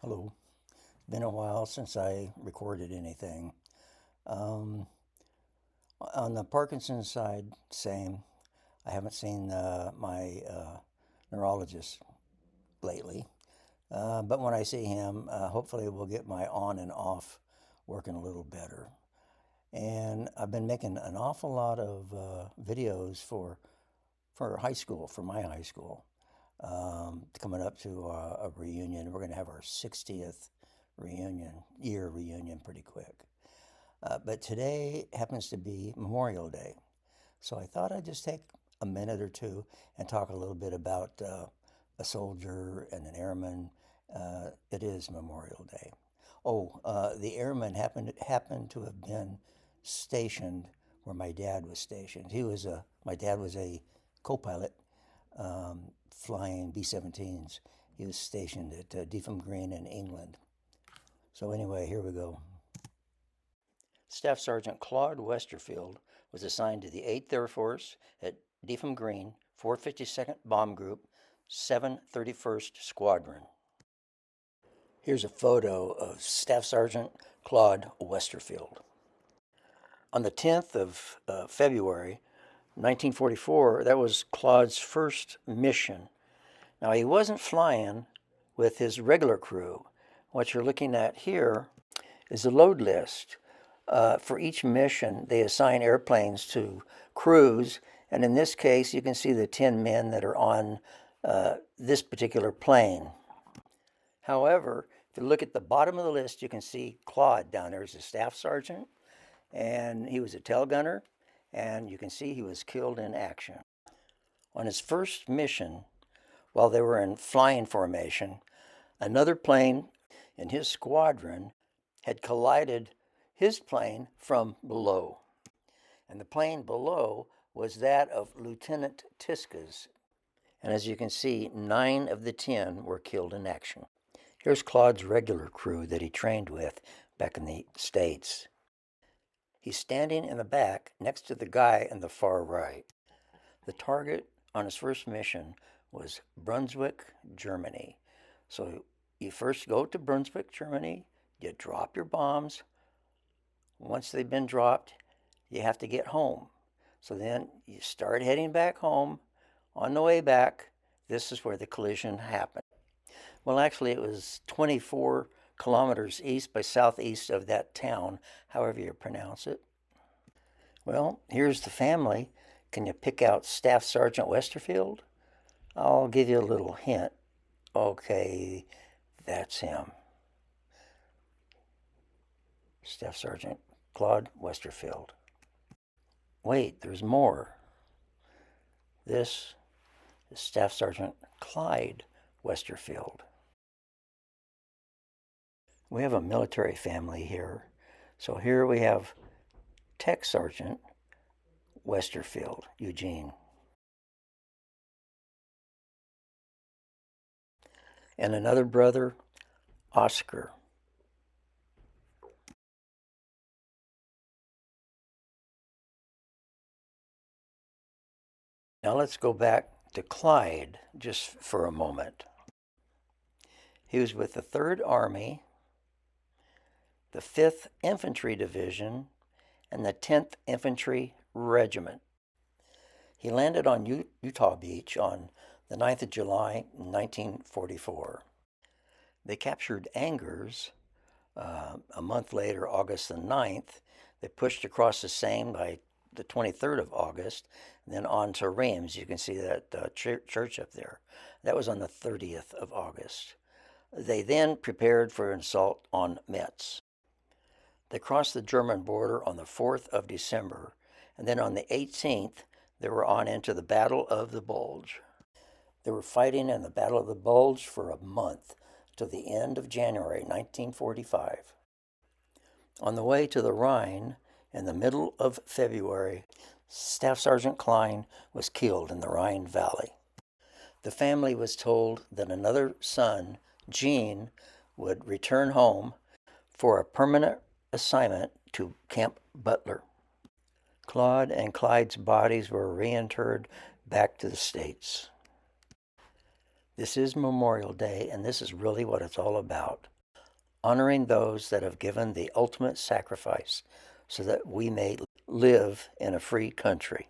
Hello. Been a while since I recorded anything. Um, on the Parkinson's side, same. I haven't seen my neurologist lately. But when I see him, hopefully we'll get my on and off working a little better. And I've been making an awful lot of videos for high school, for my high school. Coming up to a reunion. We're going to have our 60th year reunion pretty quick. But today happens to be Memorial Day. So I thought I'd just take a minute or two and talk a little bit about a soldier and an airman. It is Memorial Day. Oh, the airman happened to have been stationed where my dad was stationed. My dad was a co-pilot flying B-17s. He was stationed at Deetham Green in England. So anyway, here we go. Staff Sergeant Claude Westerfield was assigned to the 8th Air Force at Deetham Green, 452nd Bomb Group, 731st Squadron. Here's a photo of Staff Sergeant Claude Westerfield. On the 10th of February, 1944, that was Claude's first mission. Now, he wasn't flying with his regular crew. What you're looking at here is a load list. For each mission, they assign airplanes to crews, and in this case, you can see the 10 men that are on this particular plane. However, if you look at the bottom of the list, you can see Claude down there as a staff sergeant, and he was a tail gunner, and you can see he was killed in action. On his first mission, while they were in flying formation, another plane in his squadron had collided his plane from below. And the plane below was that of Lieutenant Tiskas. And as you can see, 9 of the 10 were killed in action. Here's Claude's regular crew that he trained with back in the States. He's standing in the back next to the guy in the far right. The target on his first mission was Brunswick, Germany. So you first go to Brunswick, Germany, you drop your bombs. Once they've been dropped, you have to get home. So then you start heading back home. On the way back, this is where the collision happened. Well, actually, it was 24 kilometers east by southeast of that town, however you pronounce it. Well, here's the family. Can you pick out Staff Sergeant Westerfield? I'll give you a little hint. Okay, that's him. Staff Sergeant Claude Westerfield. Wait, there's more. This is Staff Sergeant Clyde Westerfield. We have a military family here. So here we have Tech Sergeant Westerfield, Eugene. And another brother, Oscar. Now let's go back to Clyde just for a moment. He was with the 3rd Army, the 5th Infantry Division, and the 10th Infantry Regiment. He landed on Utah Beach on the 9th of July, 1944. They captured Angers a month later, August the 9th. They pushed across the Seine by the 23rd of August, and then on to Reims. You can see that church up there. That was on the 30th of August. They then prepared for an assault on Metz. They crossed the German border on the 4th of December, and then on the 18th, they were on into the Battle of the Bulge. They were fighting in the Battle of the Bulge for a month, till the end of January 1945. On the way to the Rhine, in the middle of February, Staff Sergeant Klein was killed in the Rhine Valley. The family was told that another son, Gene, would return home for a permanent assignment to Camp Butler. Claude and Clyde's bodies were reinterred back to the States. This is Memorial Day, and this is really what it's all about. Honoring those that have given the ultimate sacrifice so that we may live in a free country.